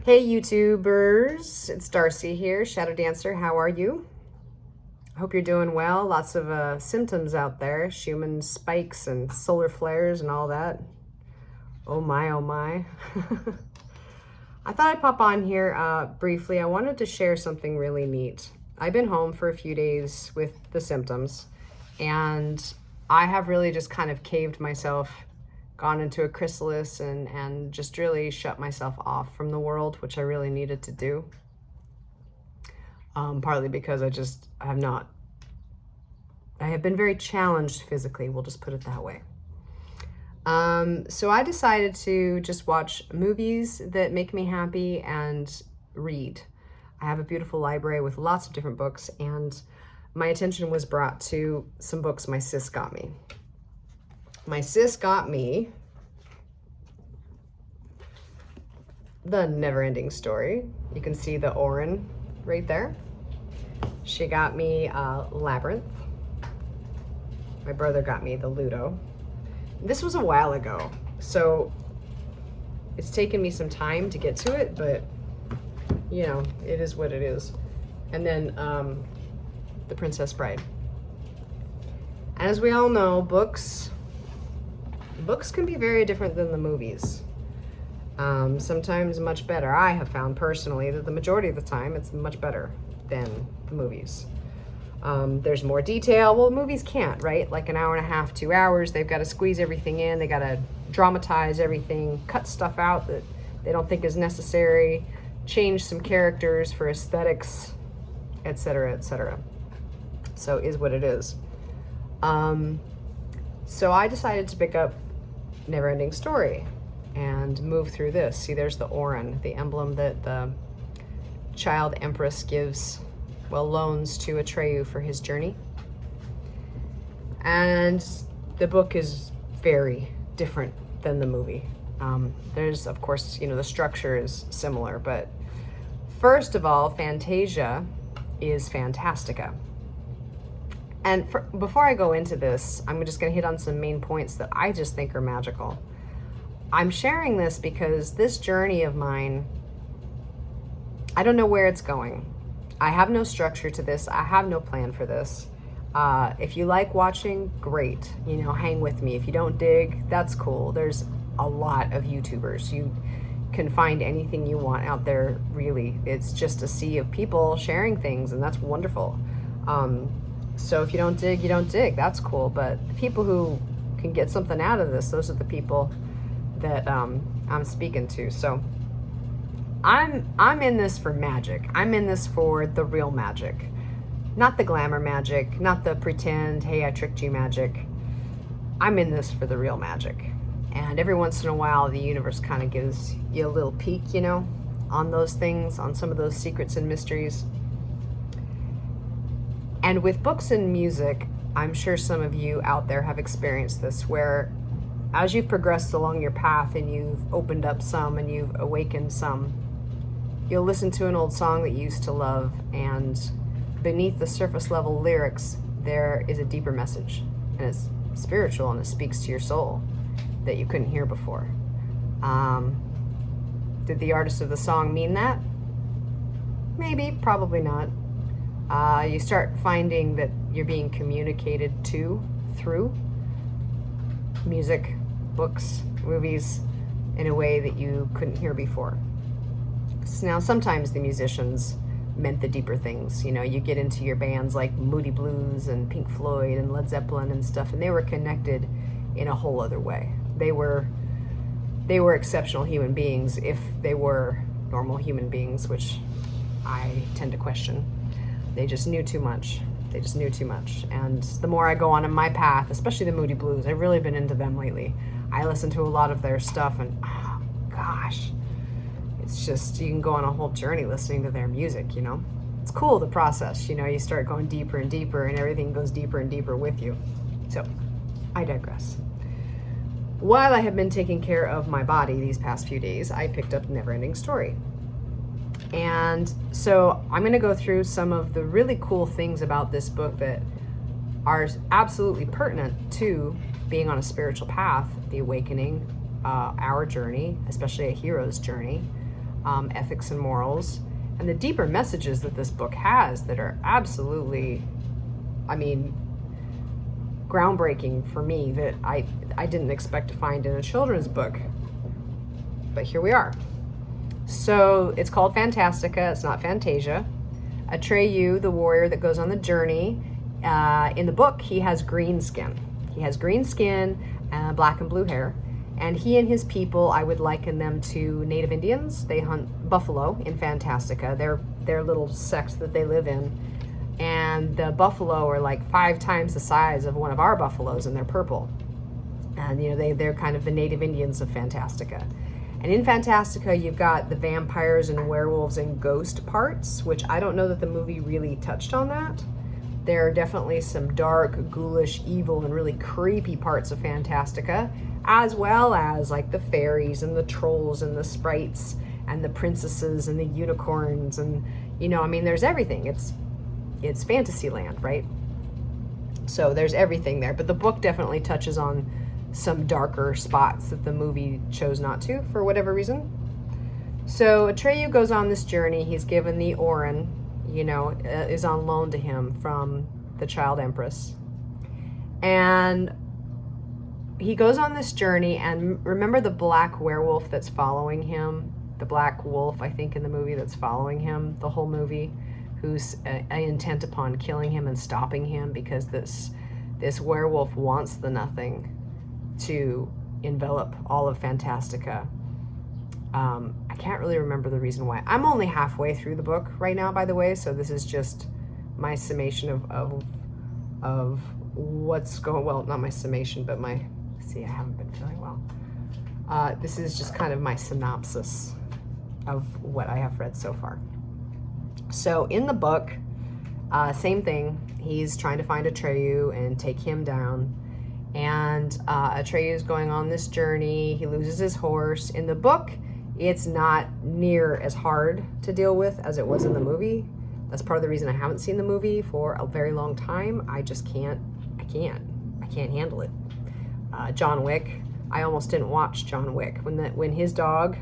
Hey YouTubers, it's Darcy here, Shadow Dancer. How are you? I hope you're doing well. Lots of symptoms out there, Schumann spikes and solar flares and all that. Oh my, oh my. I thought I'd pop on here briefly. I wanted to share something really neat. I've been home for a few days with the symptoms, and I have really just kind of caved myself, gone into a chrysalis and just really shut myself off from the world, which I really needed to do. Partly because I have been very challenged physically, we'll just put it that way. So I decided to just watch movies that make me happy and read. I have a beautiful library with lots of different books, and my attention was brought to some books my sis got me. My sis got me the Neverending Story. You can see the Oren right there. She got me Labyrinth. My brother got me the Ludo. This was a while ago, so it's taken me some time to get to it, but you know, it is what it is. And then The Princess Bride. And as we all know, books can be very different than the movies. Sometimes much better. I have found personally that the majority of the time it's much better than the movies. There's more detail. Well, movies can't, right? Like an hour and a half, 2 hours, they've got to squeeze everything in. They got to dramatize everything, cut stuff out that they don't think is necessary, change some characters for aesthetics, etc., etc. So is what it is. So I decided to pick up Neverending Story and move through this. See, there's the Oren, the emblem that the child empress gives, well, loans to Atreyu for his journey. And the book is very different than the movie. There's, of course, you know, the structure is similar, but first of all, Fantasia is Fantastica. And before I go into this, I'm just going to hit on some main points that I just think are magical. I'm sharing this because this journey of mine, I don't know where it's going. I have no structure to this. I have no plan for this. If you like watching, great. You know, hang with me. If you don't dig, that's cool. There's a lot of YouTubers. You can find anything you want out there, really. It's just a sea of people sharing things, and that's wonderful. So if you don't dig, you don't dig. That's cool. But the people who can get something out of this, those are the people that I'm speaking to. So I'm in this for magic. I'm in this for the real magic. Not the glamour magic, not the pretend, hey, I tricked you magic. I'm in this for the real magic. And every once in a while, the universe kind of gives you a little peek, you know, on those things, on some of those secrets and mysteries. And with books and music, I'm sure some of you out there have experienced this, where as you've progressed along your path and you've opened up some and you've awakened some, you'll listen to an old song that you used to love, and beneath the surface level lyrics, there is a deeper message, and it's spiritual, and it speaks to your soul that you couldn't hear before. Did the artist of the song mean that? Maybe, probably not. You start finding that you're being communicated to through music, books, movies, in a way that you couldn't hear before. Now, sometimes the musicians meant the deeper things. You know, you get into your bands like Moody Blues and Pink Floyd and Led Zeppelin and stuff, and they were connected in a whole other way. They were exceptional human beings if they were normal human beings, which I tend to question. They just knew too much. They just knew too much. And the more I go on in my path, especially the Moody Blues, I've really been into them lately. I listen to a lot of their stuff, and oh, gosh, it's just, you can go on a whole journey listening to their music, you know? It's cool, the process, you know, you start going deeper and deeper, and everything goes deeper and deeper with you. So, I digress. While I have been taking care of my body these past few days, I picked up Neverending Story. And so I'm going to go through some of the really cool things about this book that are absolutely pertinent to being on a spiritual path, the awakening, our journey, especially a hero's journey, ethics and morals, and the deeper messages that this book has that are absolutely, I mean, groundbreaking for me, that I didn't expect to find in a children's book. But here we are. So it's called Fantastica. It's not Fantasia. Atreyu, the warrior that goes on the journey, in the book, he has green skin. He has green skin, black and blue hair. And he and his people, I would liken them to Native Indians. They hunt buffalo in Fantastica. Their little sect that they live in. And the buffalo are like 5 times the size of one of our buffaloes, and they're purple. And you know, they're kind of the Native Indians of Fantastica. And in Fantastica, you've got the vampires and werewolves and ghost parts, which I don't know that the movie really touched on that. There are definitely some dark, ghoulish, evil, and really creepy parts of Fantastica, as well as like the fairies and the trolls and the sprites and the princesses and the unicorns, and you know, I mean, there's everything. It's fantasy land, right? So there's everything there, but the book definitely touches on some darker spots that the movie chose not to for whatever reason. So Atreyu goes on this journey. He's given the Orin, you know, is on loan to him from the Child Empress. And he goes on this journey, and remember the black werewolf that's following him? The black wolf, I think, in the movie that's following him the whole movie, who's intent upon killing him and stopping him because this werewolf wants the nothing to envelop all of Fantastica. I can't really remember the reason why. I'm only halfway through the book right now, by the way, so this is just my summation of what's going, well, not my summation, but my, see, I haven't been feeling well. This is just kind of my synopsis of what I have read so far. So in the book, same thing. He's trying to find Atreyu and take him down. And Atreyu is going on this journey. He loses his horse. In the book, it's not near as hard to deal with as it was in the movie. That's part of the reason I haven't seen the movie for a very long time. I just can't handle it. John Wick, I almost didn't watch John Wick. When his dog,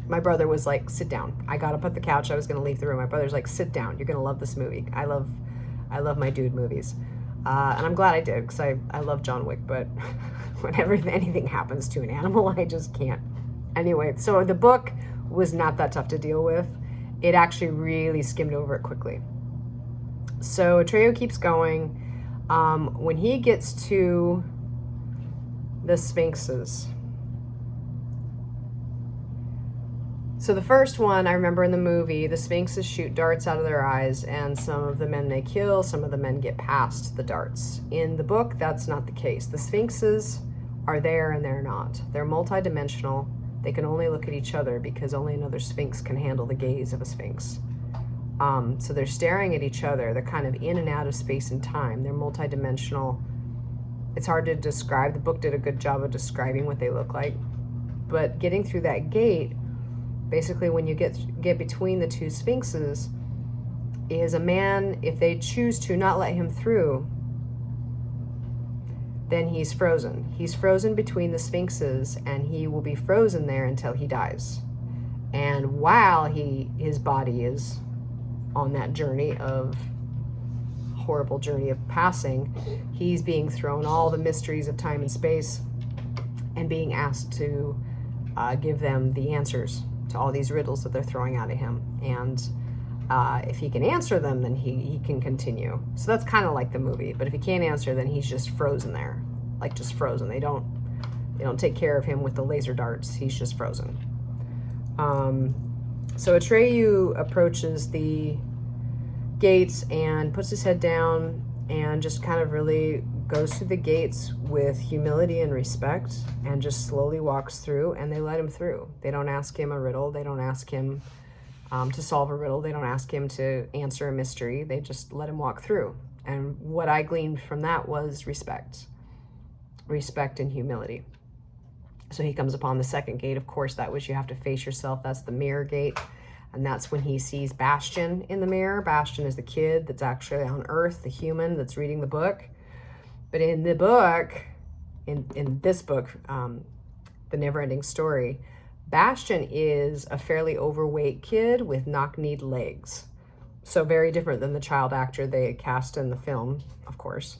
my brother was like, sit down. I got up at the couch. I was going to leave the room. My brother's like, sit down. You're going to love this movie. I love my dude movies. And I'm glad I did, because I love John Wick, but whenever anything happens to an animal, I just can't. Anyway, so the book was not that tough to deal with. It actually really skimmed over it quickly. So Atreyu keeps going. When he gets to the Sphinxes. So the first one, I remember in the movie, the Sphinxes shoot darts out of their eyes, and some of the men they kill, some of the men get past the darts. In the book, that's not the case. The Sphinxes are there and they're not. They're multidimensional. They can only look at each other because only another Sphinx can handle the gaze of a Sphinx. So they're staring at each other. They're kind of in and out of space and time. They're multidimensional. It's hard to describe. The book did a good job of describing what they look like. But getting through that gate, basically when you get between the two Sphinxes, is a man, if they choose to not let him through, then he's frozen. He's frozen between the Sphinxes, and he will be frozen there until he dies. And while his body is on that horrible journey of passing, he's being thrown all the mysteries of time and space and being asked to give them the answers to all these riddles that they're throwing out at him. And if he can answer them, then he can continue. So that's kind of like the movie. But if he can't answer, then he's just frozen there, like just frozen. They don't take care of him with the laser darts. He's just frozen. So Atreyu approaches the gates and puts his head down and just kind of really goes through the gates with humility and respect and just slowly walks through, and they let him through. They don't ask him a riddle. They don't ask him to solve a riddle. They don't ask him to answer a mystery. They just let him walk through. And what I gleaned from that was respect and humility. So he comes upon the second gate. Of course, that was, you have to face yourself. That's the mirror gate. And that's when he sees Bastian in the mirror. Bastian is the kid that's actually on Earth, the human that's reading the book. But in the book, in this book, The Neverending Story, Bastion is a fairly overweight kid with knock-kneed legs. So very different than the child actor they cast in the film, of course.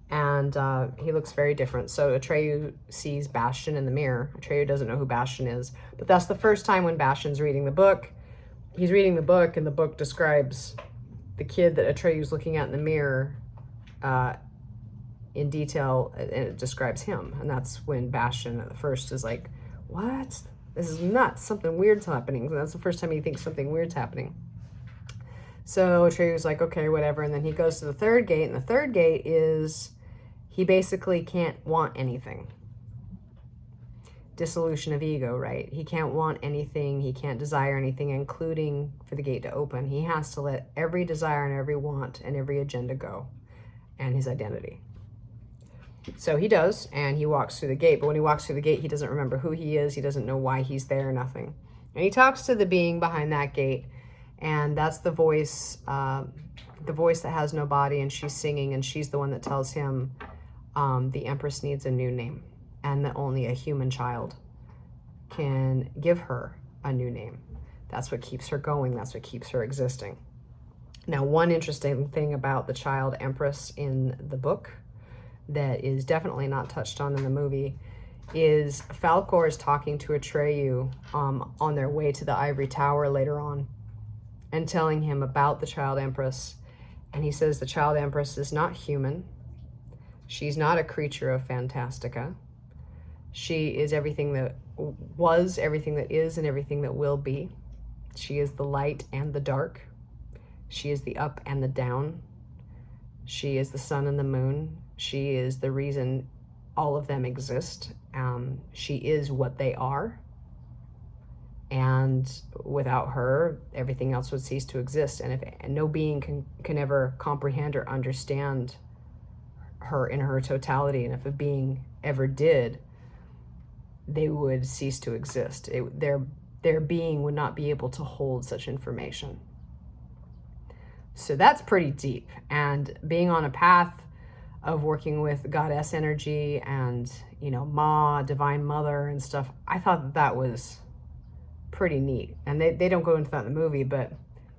And he looks very different. So Atreyu sees Bastion in the mirror. Atreyu doesn't know who Bastion is, but that's the first time when Bastion's reading the book. He's reading the book, and the book describes the kid that Atreyu's looking at in the mirror in detail, and it describes him. And that's when Bastion at first is like, what? This is nuts. Something weird's happening. And that's the first time he thinks something weird's happening. So Atreyu's like, okay, whatever. And then he goes to the third gate, and the third gate is he basically can't want anything. Dissolution of ego, right? He can't want anything. He can't desire anything, including for the gate to open. He has to let every desire and every want and every agenda go, and his identity. So he does, and he walks through the gate. But when he walks through the gate, he doesn't remember who he is. He doesn't know why he's there, nothing. And he talks to the being behind that gate, and that's the voice that has no body, and she's singing, and she's the one that tells him the Empress needs a new name, and that only a human child can give her a new name. That's what keeps her going. That's what keeps her existing. Now, one interesting thing about the child Empress in the book that is definitely not touched on in the movie is Falkor is talking to Atreyu on their way to the Ivory Tower later on and telling him about the child Empress. And he says the child Empress is not human. She's not a creature of Fantastica. She is everything that was, everything that is, and everything that will be. She is the light and the dark. She is the up and the down. She is the sun and the moon. She is the reason all of them exist. She is what they are. And without her, everything else would cease to exist. And no being can ever comprehend or understand her in her totality. And if a being ever did, they would cease to exist. Their being would not be able to hold such information. So that's pretty deep. And being on a path of working with goddess energy and, Ma, Divine Mother and stuff, I thought that was pretty neat. And they don't go into that in the movie, but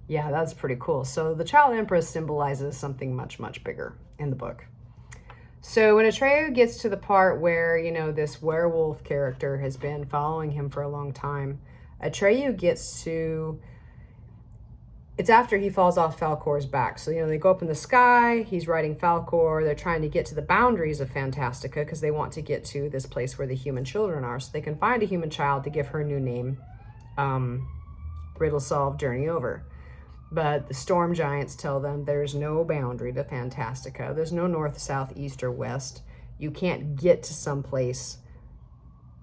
yeah, that's pretty cool. So the child Empress symbolizes something much, much bigger in the book. So when Atreyu gets to the part where, this werewolf character has been following him for a long time, Atreyu gets to... It's after he falls off Falkor's back. So, they go up in the sky, he's riding Falkor, they're trying to get to the boundaries of Fantastica because they want to get to this place where the human children are so they can find a human child to give her a new name. Riddle solved, journey over. But the storm giants tell them there's no boundary to Fantastica. There's no north, south, east, or west. You can't get to some place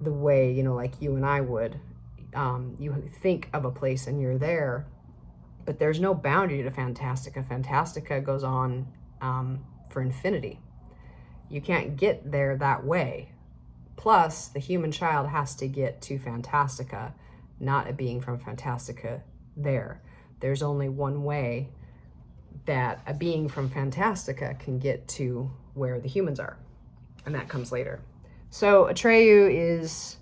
the way, like you and I would. You think of a place and you're there. But there's no boundary to Fantastica. Fantastica goes on for infinity. You can't get there that way. Plus, the human child has to get to Fantastica, not a being from Fantastica there. There's only one way that a being from Fantastica can get to where the humans are. And that comes later. So Atreyu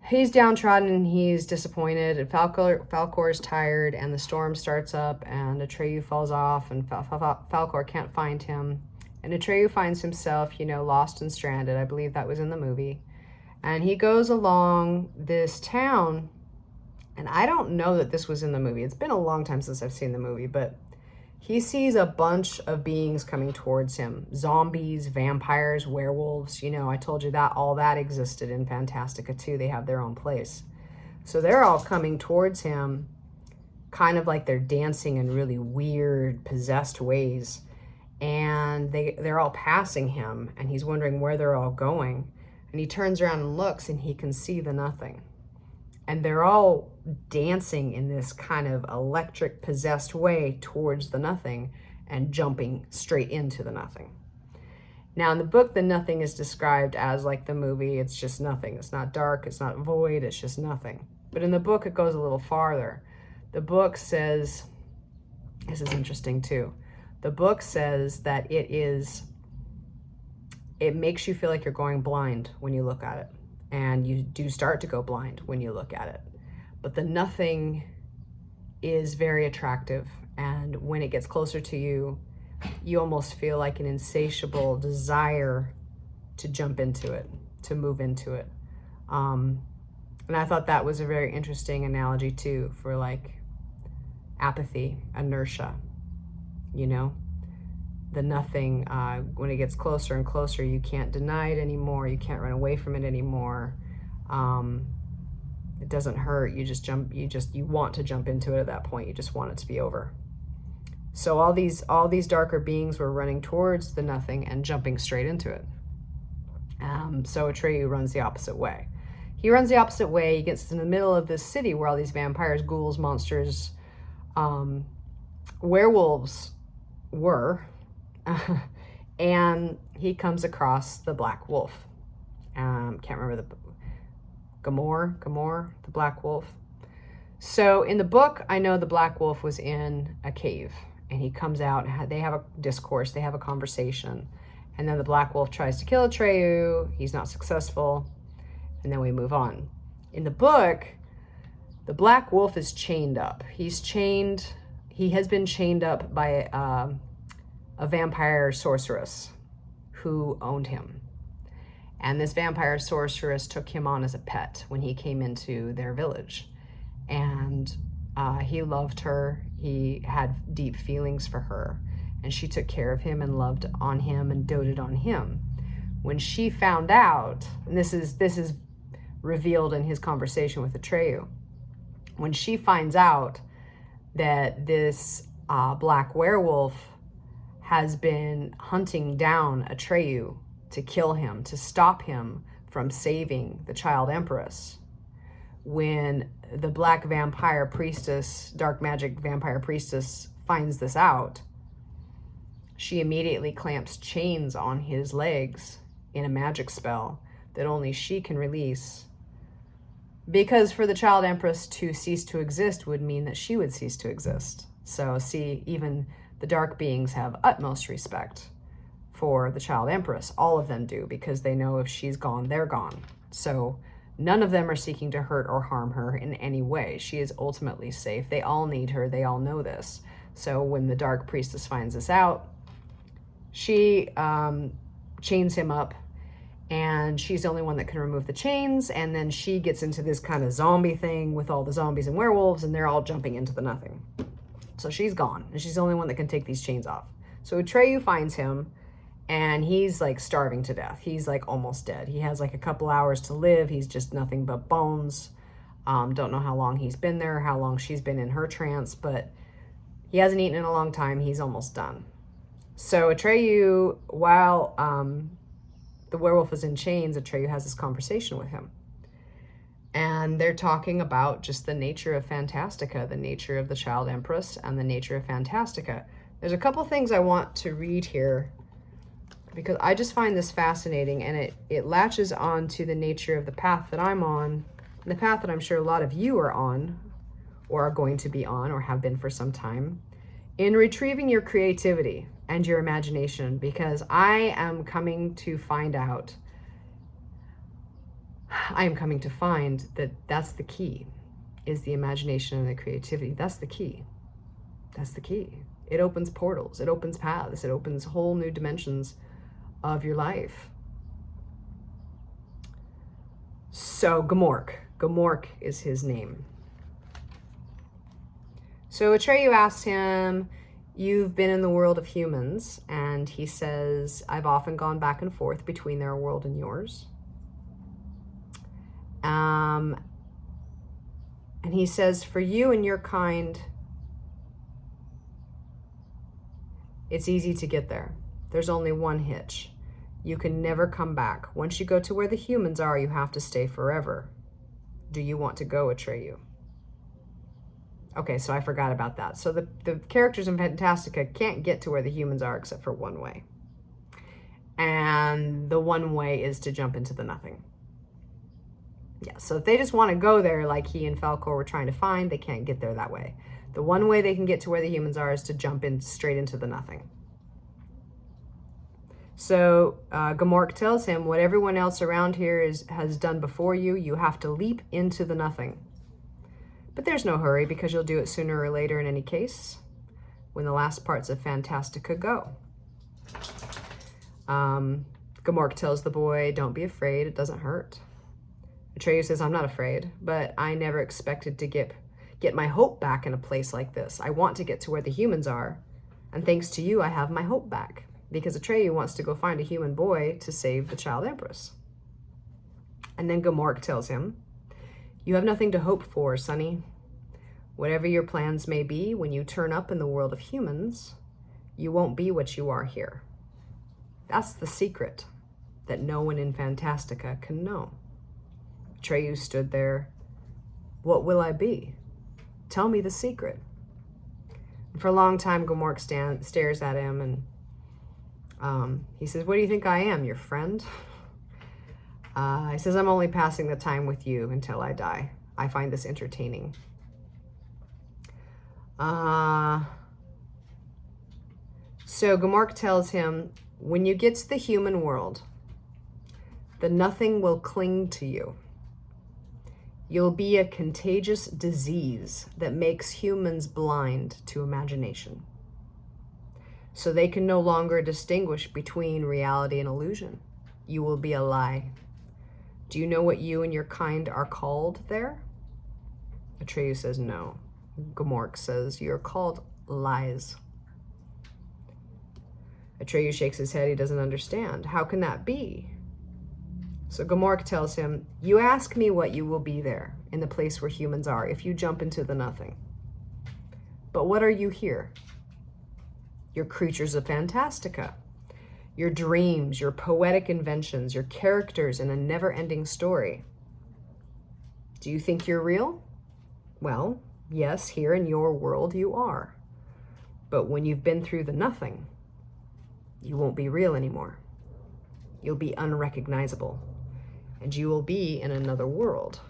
he's downtrodden and he's disappointed, and Falkor is tired, and the storm starts up, and Atreyu falls off, and Falkor can't find him. And Atreyu finds himself, lost and stranded. I believe that was in the movie. And he goes along this town, and I don't know that this was in the movie. It's been a long time since I've seen the movie, but he sees a bunch of beings coming towards him. Zombies, vampires, werewolves. I told you that all that existed in Fantastica too. They have their own place. So they're all coming towards him, kind of like they're dancing in really weird, possessed ways. And they're all passing him, and he's wondering where they're all going. And he turns around and looks, and he can see the nothing. And they're all dancing in this kind of electric possessed way towards the nothing and jumping straight into the nothing. Now in the book, the nothing is described as like the movie. It's just nothing. It's not dark. It's not void. It's just nothing. But in the book, it goes a little farther. The book says, this is interesting too. The book says that it makes you feel like you're going blind when you look at it. and you do start to go blind when you look at it. But the nothing is very attractive, and when it gets closer to you, you almost feel like an insatiable desire to jump into it, to move into it. And I thought that was a very interesting analogy too, for like apathy, inertia, you know, the nothing. When it gets closer and closer, you can't deny it anymore. You can't run away from it anymore. It doesn't hurt. You just jump. You want to jump into it at that point. You just want it to be over. So all these darker beings were running towards the nothing and jumping straight into it. So Atreyu runs the opposite way. He runs the opposite way. He gets in the middle of this city where all these vampires, ghouls, monsters, werewolves were, and he comes across the black wolf. Can't remember the Gamor, the black wolf. So in the book, I know the black wolf was in a cave, and he comes out. They have a discourse. They have a conversation, and then the black wolf tries to kill Atreyu. He's not successful, and then we move on. In the book, the black wolf is chained up. He's chained. He has been chained up by a vampire sorceress who owned him. And this vampire sorceress took him on as a pet when he came into their village. And he loved her. He had deep feelings for her. And she took care of him and loved on him and doted on him. When she found out, and this is revealed in his conversation with Atreyu, when she finds out that this black werewolf has been hunting down Atreyu to kill him, to stop him from saving the child empress, when the black vampire priestess, dark magic vampire priestess, finds this out, she immediately clamps chains on his legs in a magic spell that only she can release. Because for the child empress to cease to exist would mean that she would cease to exist. So see, even the dark beings have utmost respect for the child empress. All of them do, because they know if she's gone, they're gone. So none of them are seeking to hurt or harm her in any way. She is ultimately safe. They all need her. They all know this. So when the dark priestess finds this out, she chains him up, and she's the only one that can remove the chains. And then she gets into this kind of zombie thing with all the zombies and werewolves, and they're all jumping into the nothing. So she's gone, and she's the only one that can take these chains off. So Atreyu finds him, and he's like starving to death. He's like almost dead. He has like a couple hours to live. He's just nothing but bones. Don't know how long he's been there, how long she's been in her trance, but he hasn't eaten in a long time. He's almost done. So Atreyu, while the werewolf is in chains, Atreyu has this conversation with him. And they're talking about just the nature of Fantastica, the nature of the child empress, and the nature of Fantastica. There's a couple things I want to read here, because I just find this fascinating, and it latches on to the nature of the path that I'm on, and the path that I'm sure a lot of you are on, or are going to be on, or have been for some time, in retrieving your creativity and your imagination, because I am coming to find that that's the key, is the imagination and the creativity. That's the key. That's the key. It opens portals. It opens paths. It opens whole new dimensions of your life. So Gamork is his name. So Atreyu asks him, "You've been in the world of humans," and he says, "I've often gone back and forth between their world and yours." And he says, "For you and your kind, it's easy to get there. There's only one hitch. You can never come back. Once you go to where the humans are, you have to stay forever. Do you want to go, Atreyu?" Okay, so I forgot about that. So the characters in Fantastica can't get to where the humans are except for one way. And the one way is to jump into the nothing. Yeah, so if they just want to go there like he and Falcor were trying to find, they can't get there that way. The one way they can get to where the humans are is to jump in straight into the nothing. So Gamork tells him, what everyone else around here has done before you, you have to leap into the nothing. But there's no hurry, because you'll do it sooner or later in any case, when the last parts of Fantastica go. Gamork tells the boy, don't be afraid, it doesn't hurt. Atreyu says, I'm not afraid, but I never expected to get my hope back in a place like this. I want to get to where the humans are, and thanks to you, I have my hope back, because Atreyu wants to go find a human boy to save the child empress. And then Gamork tells him, you have nothing to hope for, sonny. Whatever your plans may be, when you turn up in the world of humans, you won't be what you are here. That's the secret that no one in Fantastica can know. Atreyu stood there. What will I be? Tell me the secret. And for a long time, Gamork stares at him, and he says, what do you think I am, your friend? He says, I'm only passing the time with you until I die. I find this entertaining. So Gamork tells him, when you get to the human world, the nothing will cling to you. You'll be a contagious disease that makes humans blind to imagination. So they can no longer distinguish between reality and illusion. You will be a lie. Do you know what you and your kind are called there? Atreyu says no. Gamork says, you're called lies. Atreyu shakes his head. He doesn't understand. How can that be? So Gamork tells him, you ask me what you will be there, in the place where humans are, if you jump into the nothing. But what are you here? You're creatures of Fantastica. Your dreams, your poetic inventions, your characters in a never-ending story. Do you think you're real? Well, yes, here in your world you are. But when you've been through the nothing, you won't be real anymore. You'll be unrecognizable, and you will be in another world.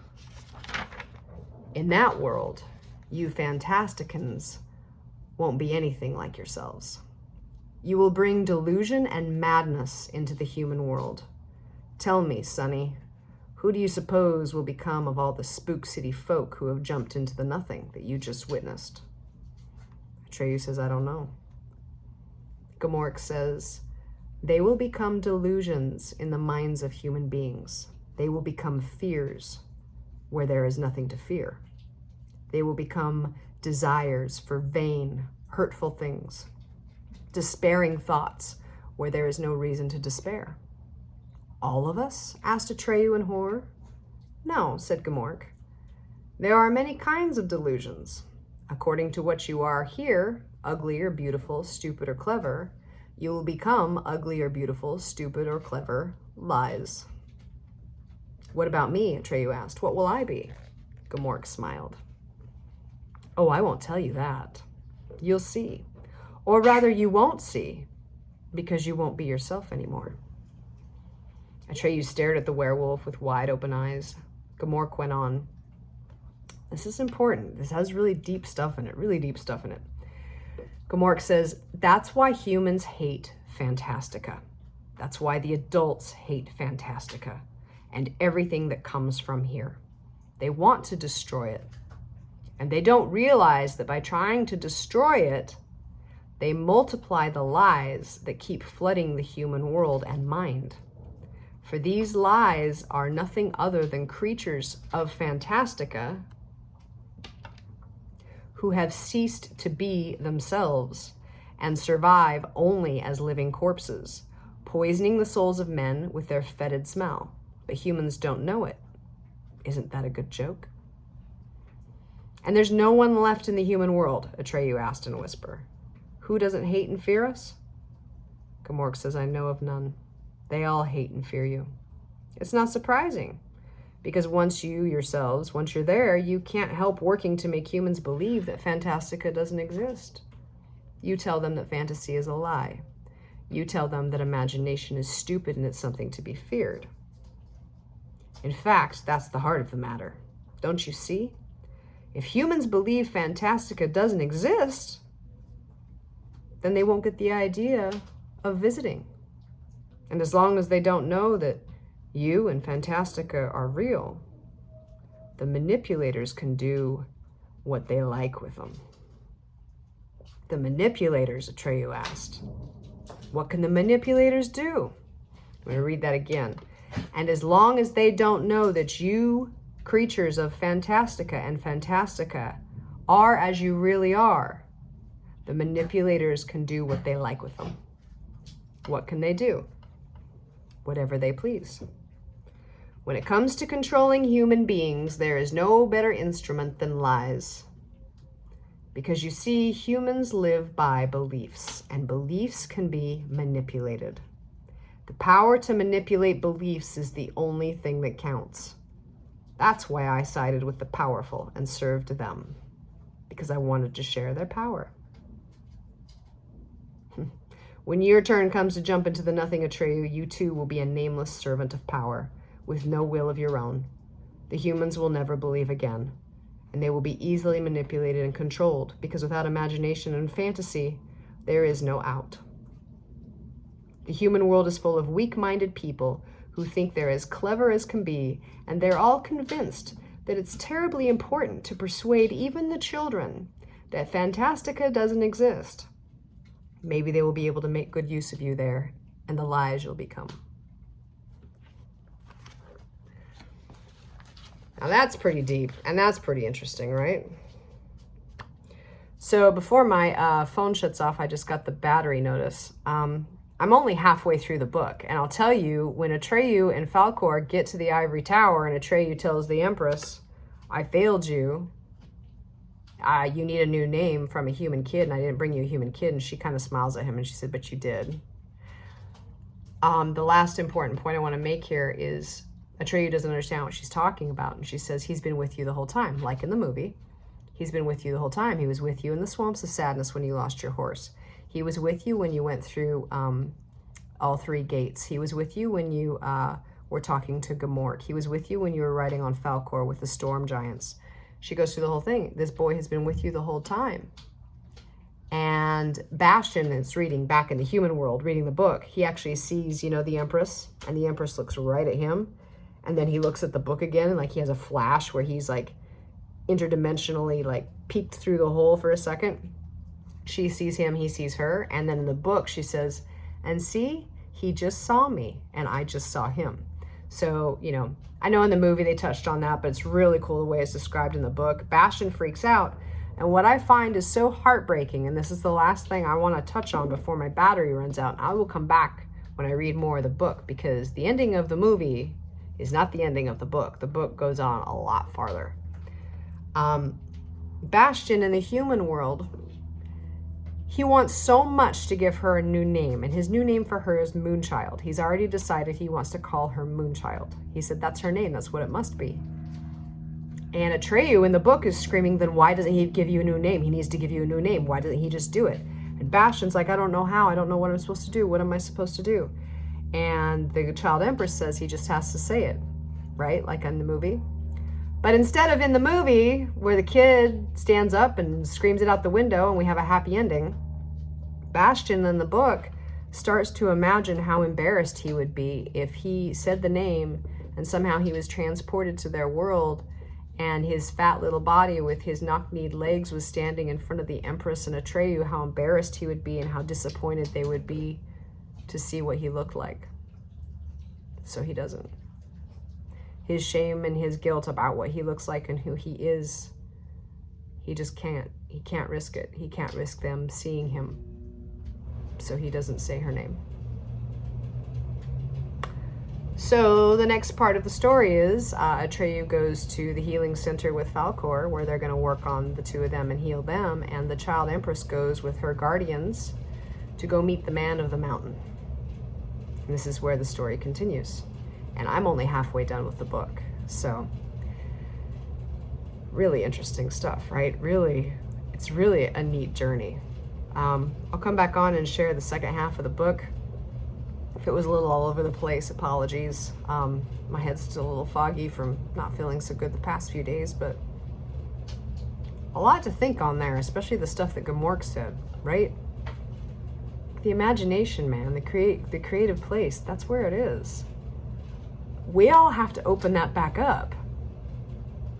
In that world, you Fantasticans won't be anything like yourselves. You will bring delusion and madness into the human world. Tell me, sonny, who do you suppose will become of all the Spook City folk who have jumped into the nothing that you just witnessed? Atreyu says, I don't know. Gamork says, they will become delusions in the minds of human beings. They will become fears where there is nothing to fear. They will become desires for vain, hurtful things. Despairing thoughts where there is no reason to despair. All of us? Asked Atreyu in horror. No, said Gamork. There are many kinds of delusions. According to what you are here, ugly or beautiful, stupid or clever, you will become ugly or beautiful, stupid or clever lies. What about me? Atreyu asked. What will I be? Gamork smiled. Oh, I won't tell you that. You'll see. Or rather, you won't see, because you won't be yourself anymore. Atreyu stared at the werewolf with wide open eyes. Gamork went on. This is important. This has really deep stuff in it, Gamork says, that's why humans hate Fantastica. That's why the adults hate Fantastica and everything that comes from here. They want to destroy it. And they don't realize that by trying to destroy it, they multiply the lies that keep flooding the human world and mind. For these lies are nothing other than creatures of Fantastica who have ceased to be themselves and survive only as living corpses, poisoning the souls of men with their fetid smell. But humans don't know it. Isn't that a good joke? And there's no one left in the human world, Atreyu asked in a whisper. Who doesn't hate and fear us? Gamork says, I know of none. They all hate and fear you. It's not surprising, because once you're there, you can't help working to make humans believe that Fantastica doesn't exist. You tell them that fantasy is a lie. You tell them that imagination is stupid and it's something to be feared. In fact, that's the heart of the matter. Don't you see? If humans believe Fantastica doesn't exist, then they won't get the idea of visiting. And as long as they don't know that you and Fantastica are real, the manipulators can do what they like with them. The manipulators, Atreyu asked. What can the manipulators do? I'm going to read that again. And as long as they don't know that you, creatures of Fantastica and Fantastica, are as you really are, the manipulators can do what they like with them. What can they do? Whatever they please. When it comes to controlling human beings, there is no better instrument than lies. Because you see, humans live by beliefs, and beliefs can be manipulated. The power to manipulate beliefs is the only thing that counts. That's why I sided with the powerful and served them, because I wanted to share their power. When your turn comes to jump into the nothing, Atreyu, you too will be a nameless servant of power, with no will of your own. The humans will never believe again, and they will be easily manipulated and controlled, because without imagination and fantasy, there is no out. The human world is full of weak-minded people who think they're as clever as can be, and they're all convinced that it's terribly important to persuade even the children that Fantastica doesn't exist. Maybe they will be able to make good use of you there, and the lies you'll become. Now that's pretty deep, and that's pretty interesting, right? So before my phone shuts off, I just got the battery notice. I'm only halfway through the book, and I'll tell you, when Atreyu and Falkor get to the Ivory Tower, and Atreyu tells the Empress, I failed you. You need a new name from a human kid, and I didn't bring you a human kid. And she kind of smiles at him, and she said, but you did. The last important point I want to make here is Atreyu doesn't understand what she's talking about. And she says, he's been with you the whole time, like in the movie. He's been with you the whole time. He was with you in the swamps of sadness when you lost your horse. He was with you when you went through all 3 gates. He was with you when you were talking to Gamort. He was with you when you were riding on Falkor with the storm giants. She goes through the whole thing. This boy has been with you the whole time. And Bastian is reading back in the human world, reading the book. He actually sees, the Empress, and the Empress looks right at him. And then he looks at the book again, and he has a flash where he's interdimensionally peeked through the hole for a second. She sees him, he sees her. And then in the book, she says, and see, he just saw me, and I just saw him. So, I know in the movie they touched on that, but it's really cool the way it's described in the book. Bastian freaks out. And what I find is so heartbreaking, and this is the last thing I want to touch on before my battery runs out. I will come back when I read more of the book, because the ending of the movie is not the ending of the book. The book goes on a lot farther. Bastian in the human world, he wants so much to give her a new name, and his new name for her is Moonchild. He's already decided he wants to call her Moonchild. He said, that's her name, that's what it must be. And Atreyu in the book is screaming, then why doesn't he give you a new name? He needs to give you a new name. Why doesn't he just do it? And Bastian's like, I don't know how. I don't know what I'm supposed to do. What am I supposed to do? And the Child Empress says he just has to say it, right? Like in the movie. But instead of in the movie where the kid stands up and screams it out the window and we have a happy ending, Bastian in the book starts to imagine how embarrassed he would be if he said the name and somehow he was transported to their world and his fat little body with his knock-kneed legs was standing in front of the Empress and Atreyu, how embarrassed he would be and how disappointed they would be to see what he looked like. So he doesn't. His shame and his guilt about what he looks like and who he is, he just can't. He can't risk it. He can't risk them seeing him. So he doesn't say her name. So the next part of the story is Atreyu goes to the healing center with Falkor, where they're going to work on the two of them and heal them, and the Child Empress goes with her guardians to go meet the man of the mountain. And this is where the story continues. And I'm only halfway done with the book. So really interesting stuff, right? Really, it's really a neat journey. I'll come back on and share the second half of the book. If it was a little all over the place, apologies. My head's still a little foggy from not feeling so good the past few days, but a lot to think on there, especially the stuff that Gamork said, right? The imagination, man, the creative place, that's where it is. We all have to open that back up.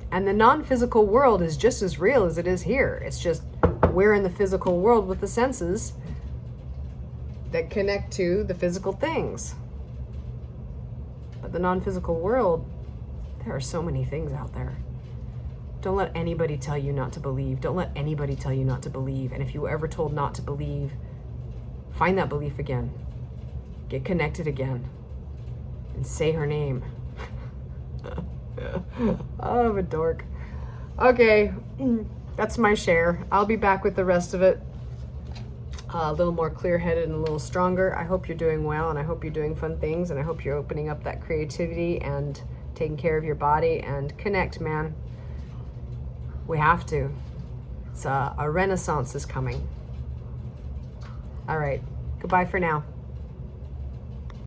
And the non-physical world is just as real as it is here. It's just we're in the physical world with the senses that connect to the physical things. But the non-physical world, there are so many things out there. Don't let anybody tell you not to believe. Don't let anybody tell you not to believe. And if you were ever told not to believe, find that belief again. Get connected again. And say her name. Oh, I'm a dork. Okay, that's my share. I'll be back with the rest of it. A little more clear-headed and a little stronger. I hope you're doing well, and I hope you're doing fun things, and I hope you're opening up that creativity and taking care of your body and connect, man. We have to. It's a renaissance is coming. All right. Goodbye for now.